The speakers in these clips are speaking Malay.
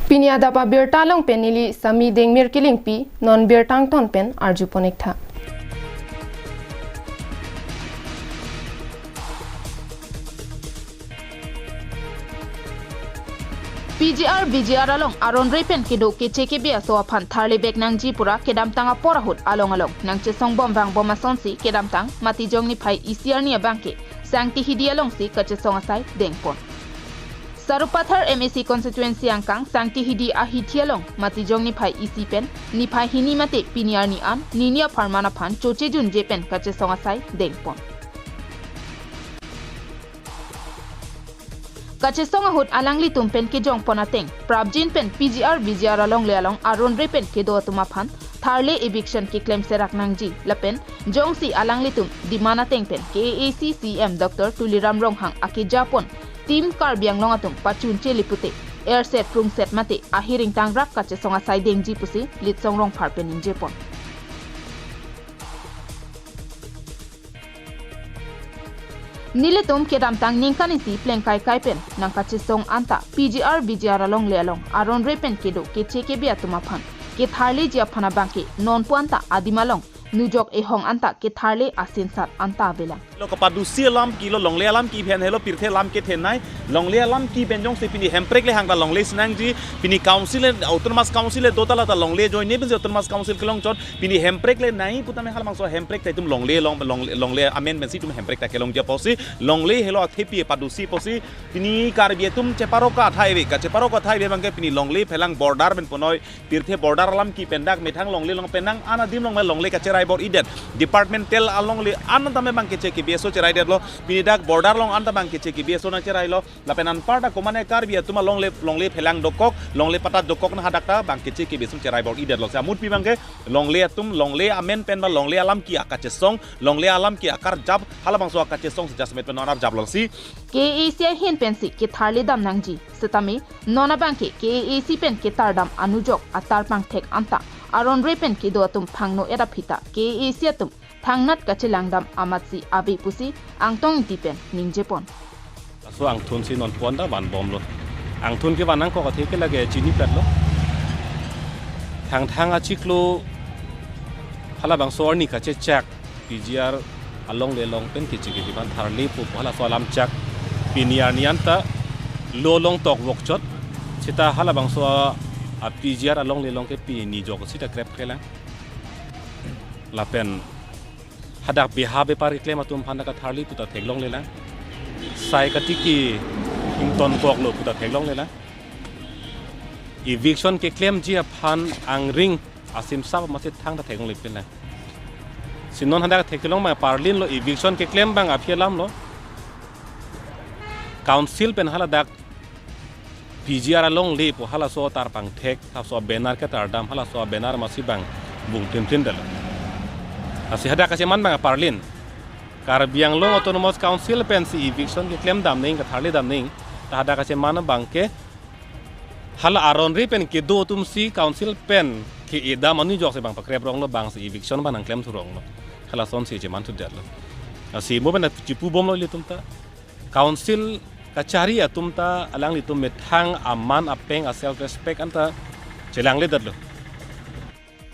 Pinia dapa bir talong pen nili sami deng mir kiling pi non bir tang ton pen arju ponek tha. BGR along aron repen kido ke cheke be so aphan tharle bek nang ji pura kedam tanga pora hut along nang che song bom bang bom ason si kedam tang mati jong ni phai ECR ni banke sangti hidi along si kache song asai dengpon Sarupathar MAC constituency angkang sangti hidi ahithi along mati jong ni phai EC pen ni phai hini mate piniar ni an ninia pharmana phan choche jun je pen kache song asai dengpon Kache songa hut alangli tumpen ke jong ponateng prabjin pen BGR along le along aron repen ke do tuma phan tharle eviction ke claim serak nangji lapen jong si alangli tum dimana teng pen ke ACCM Dr. Tuliram Ronghang ake Japon team karbiang longatum pachun che lipute airset prung set mate ahiring tangrak kache songa sai dengji pusi lit song rong pharpen in Japon Niletum kedam tang ningkani si pleng kai pen nang kache song anta BGR along le along aron repen kedo ke cheke bia tuma phan ke tharle jia phana bangke non puanta adimalong nujok e hong anta ke tharle asin sat anta bela lo kapadu silam kilo longle alam ki phen helo pirthe lam ke thenai longle alam ki benjong se pini hemprek le hangda longle snang ji pini council autonomous council le dotala ta longle join ne bin autonomous council kelong chot pini hemprek le nai putame halamang so hemprek tai tum longle amendment si tum hemprek ta kelong ja posi longle helo athepi padu si posi pini karbi tum cheparo ka thaibe ka cheparo ka thaibe bangke pini longle phelang border ben ponoi pirthe border alam ki pendak methang longle long penang anadim longle ka cherai bor idet departmental along le anantame bangke cheki BSO cerai dia lo pinidak border long anta bang ke ceki BSO na cerai lo lapenan parta komane karbia tuma longle phelang dokok longle patat dokok na hadakta bang ke ceki BSO cerai bor idet lo samut pi bangke longle atum longle amen pen ba longle alam ki akache song longle alam ki akar jab hala bang so akache song adjustment pen onar jab lo si KAC hin pensi ke tharle dam nangji setame nona bangke KAC pen ke tardam anujok atar pang thek anta aron repen ke do atum phangno era phita KAC atum thangnat kache langdam amatsi abi pusi angtong tipen ningjepon so angthun si non ponda ban bom lo angthun ke banang ko the ke lage chini pet lo thang achiklo hala bang so ni kache chak PGR along le long pen ke chigi ban tharli pu hala so lam chak piniar nianta lo long tok wok chot sita hala bang so a PGR along le long ke pi ni jok sita krep khela la pen hadak bihabe par claim atum phanda ka tharli puta theglong lela sai ka tiki ington kok lo puta theglong lela eviction ke claim ji phan angring asim sab masit thang ta theglong lepin la sinon hadak theglong ma parlin lo eviction ke claim bang aphelam lo council pen hala dak PGR along le po hala so tar pang thek ta so banner ka tar dam hala so banner masibang bung tin dal asi hada kasi man bang parlin karbiang long autonomous council pensi eviction ke claim dam ning ka tharle dam ning ta hada kasi man bang ke hala aron ri pen ke do tum si council pen ke edam anu jok se bang pakrep rong lo bang si eviction ban claim thurong lo hala son si je man tu del asi mo ben chipu bom lo li tum ta council kachari atum ta alang li tum methang aman apeng a self respect anta chelang le dadlo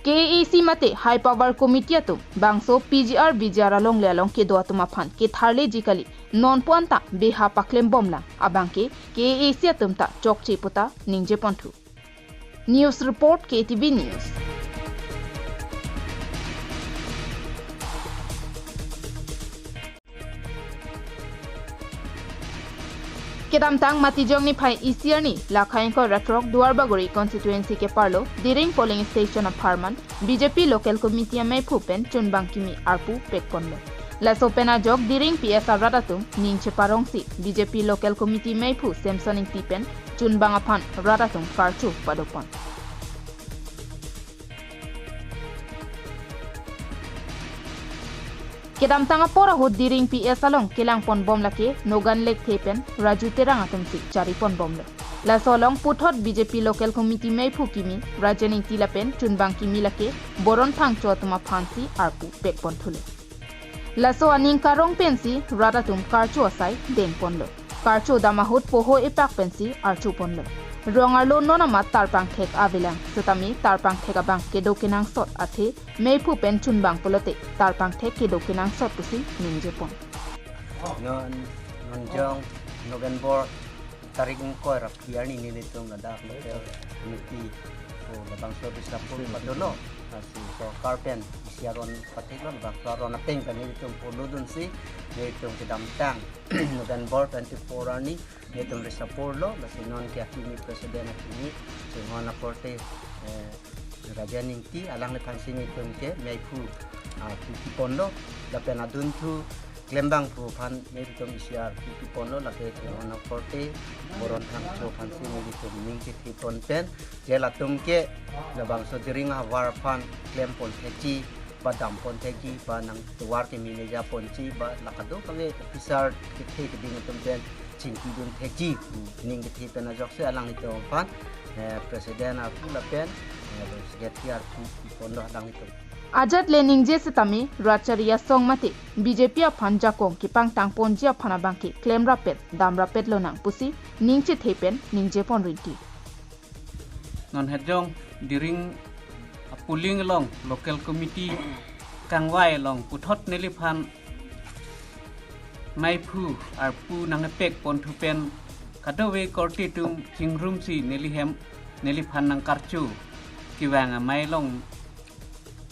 KAC mate high power committee atum bangso BGR along le along ke do atuma phan ke tharle jikali non puanta beha paklem bomla abangke KAC atum ta chokche puta ningje ponthu news report KTV news Kedam tang matijong ni phai ECR ni lakhain ko ratrok duarbagori constituency ke parlo diring polling station of Harman BJP local committee mai phupen chunbang kimi arpu pekponlo la sopena jog diring PSR radatum ningche parongsi BJP local committee mai phu samsoning tipen chunbang aphan radatum karchu padopon Kedam tanga pora ho diring PS along kelang pon bom lake nogan lek thepen raju terang atum si chari pon bom le la solong puthot BJP local committee mai phukimi rajani tilapen chunbang kimi lake boron phang chotuma phansi arpu pek pon thule la so aning karong pensi radatum karchu asai deng pon le karchu dama hot poho epak pensi archu pon le rongarlo nona ma tarpang thek avilang sutami tarpang thek abang kedo kinang sot athe meipu pen chun bang polote tarpang thek kedo kinang sot pusi ningjepon non jong November tarik ko rap biar ni nitong gadak hotel miti ko batang service na puri madolo asi so carpen siaron patiklon ba karon ateng kan nitong puludon si nitong kedamtang November 24 ani nitong resapurlo basinon kaya kini presiden kini singona porte rajaning ti alang le pansing itong ke meipu pondo dapat adun tu Klembang Prupan Meditum Isiar Pipi Pono Lake Tiona Forte Boron Hancho Pansi Meditum Mingki Tipon Pen Jela Tumke Labang Sodiringa Warpan Klempon Teji Badam Pon Teji Banang Tuwar Kemineja Ponci Ba Lakado Kami Pisar Kite Kedingatum Pen Cingki Dun Teji Ning Kite Penajokse Alang Itu Pan Presiden Aku Lapen Seketiar Pipi Pono Alang Itu Ajat le ningje setami racharia song mate BJP a phanja kong ki pangtang ponjia phana bangki claim rapet dam rapet lonang pusi ningche thepen ningje pon rinti non hedjong diring puling long local committee kangwai long puthot neliphan maipu ar pu nang pek pon thupen kadawe korti tum chingrum si nelihem neliphan nang karchu kiwanga mai long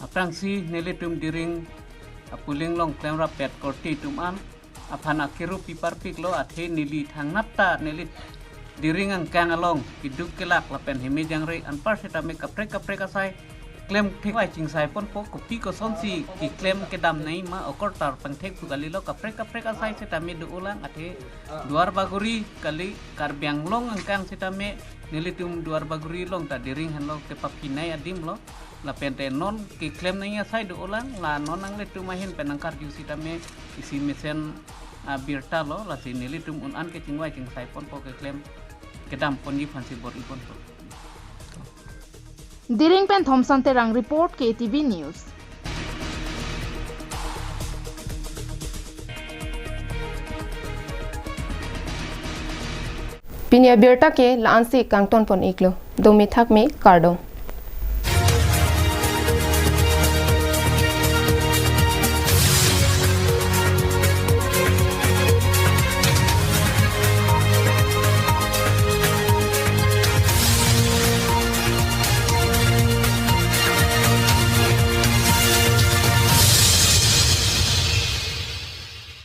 aprangsi nelitum diring apuling long claim rapet korti tuman apana kiru pipar piklo athe nili thang napta nelit diring ang kang along iduk kelak lapen hemi jangre anpar seta me kapre kasai claim thewai chingsai pon po kopi ko sonsi ki claim kedam nai ma okortar pangthek pugali lo kapre kasai seta me du ulang athe duar baguri kali karbyang long ang kang seta me nelitum duar baguri long ta diring hanlo te papinai adim lo la pente non ki claim nai sai du ulang la non ang letu mahin penangkar jusi tame isi mesen birta lo la sini letum un an ke chingwai chingsai pon po ke claim kedam pon ni phansi bor ipon po Diring pen Thompson terang report KTV News Pinia Berta ke Lansi Kangton pon iklo, Domi thak me Kardom.